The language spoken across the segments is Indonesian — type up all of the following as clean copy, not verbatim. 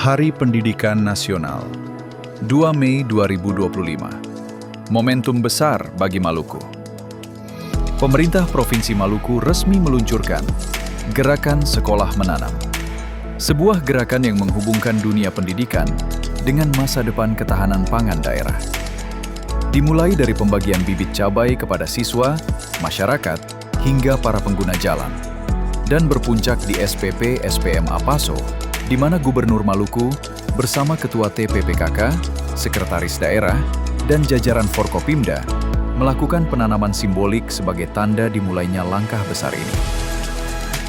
Hari Pendidikan Nasional, 2 Mei 2025. Momentum besar bagi Maluku. Pemerintah Provinsi Maluku resmi meluncurkan Gerakan Sekolah Menanam. Sebuah gerakan yang menghubungkan dunia pendidikan dengan masa depan ketahanan pangan daerah. Dimulai dari pembagian bibit cabai kepada siswa, masyarakat, hingga para pengguna jalan. Dan berpuncak di SPP SPM Apaso, di mana Gubernur Maluku bersama Ketua TPPKK, Sekretaris Daerah, dan jajaran Forkopimda melakukan penanaman simbolik sebagai tanda dimulainya langkah besar ini.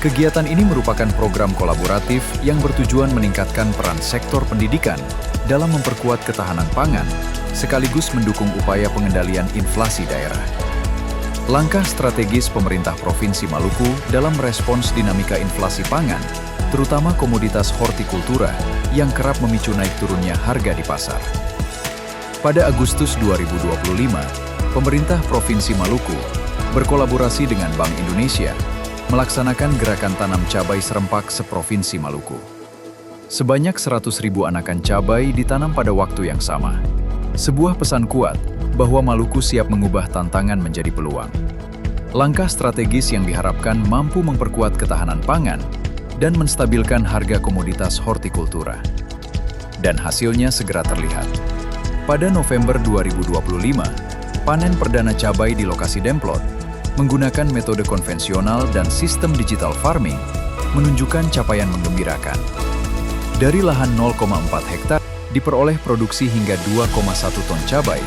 Kegiatan ini merupakan program kolaboratif yang bertujuan meningkatkan peran sektor pendidikan dalam memperkuat ketahanan pangan, sekaligus mendukung upaya pengendalian inflasi daerah. Langkah strategis pemerintah Provinsi Maluku dalam merespons dinamika inflasi pangan, terutama komoditas hortikultura yang kerap memicu naik turunnya harga di pasar. Pada Agustus 2025, pemerintah Provinsi Maluku berkolaborasi dengan Bank Indonesia melaksanakan gerakan tanam cabai serempak seprovinsi Maluku. Sebanyak 100.000 anakan cabai ditanam pada waktu yang sama. Sebuah pesan kuat bahwa Maluku siap mengubah tantangan menjadi peluang. Langkah strategis yang diharapkan mampu memperkuat ketahanan pangan dan menstabilkan harga komoditas hortikultura. Dan hasilnya segera terlihat. Pada November 2025, panen perdana cabai di lokasi Demplot menggunakan metode konvensional dan sistem digital farming menunjukkan capaian menggembirakan. Dari lahan 0,4 hektar, diperoleh produksi hingga 2,1 ton cabai,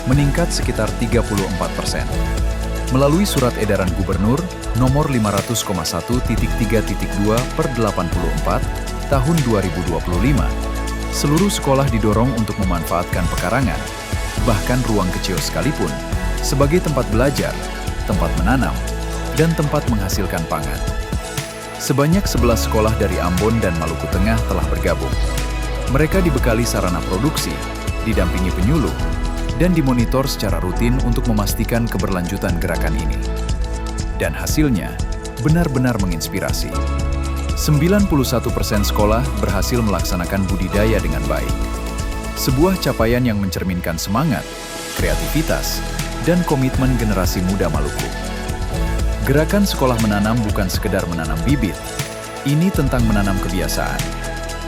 meningkat sekitar 34%. Melalui Surat Edaran Gubernur nomor 500,1.3.2/84 tahun 2025, seluruh sekolah didorong untuk memanfaatkan pekarangan, bahkan ruang kecil sekalipun, sebagai tempat belajar, tempat menanam, dan tempat menghasilkan pangan. Sebanyak 11 sekolah dari Ambon dan Maluku Tengah telah bergabung. Mereka dibekali sarana produksi, didampingi penyuluh, dan dimonitor secara rutin untuk memastikan keberlanjutan gerakan ini. Dan hasilnya benar-benar menginspirasi. 91% sekolah berhasil melaksanakan budidaya dengan baik. Sebuah capaian yang mencerminkan semangat, kreativitas, dan komitmen generasi muda Maluku. Gerakan Sekolah Menanam bukan sekedar menanam bibit. Ini tentang menanam kebiasaan,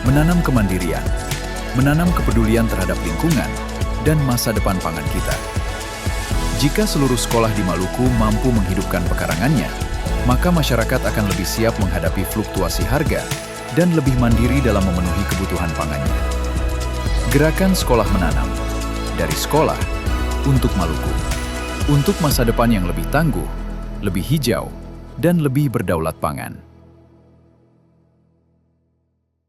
menanam kemandirian, menanam kepedulian terhadap lingkungan, dan masa depan pangan kita. Jika seluruh sekolah di Maluku mampu menghidupkan pekarangannya, maka masyarakat akan lebih siap menghadapi fluktuasi harga dan lebih mandiri dalam memenuhi kebutuhan pangannya. Gerakan Sekolah Menanam, dari sekolah untuk Maluku, untuk masa depan yang lebih tangguh, lebih hijau, dan lebih berdaulat pangan.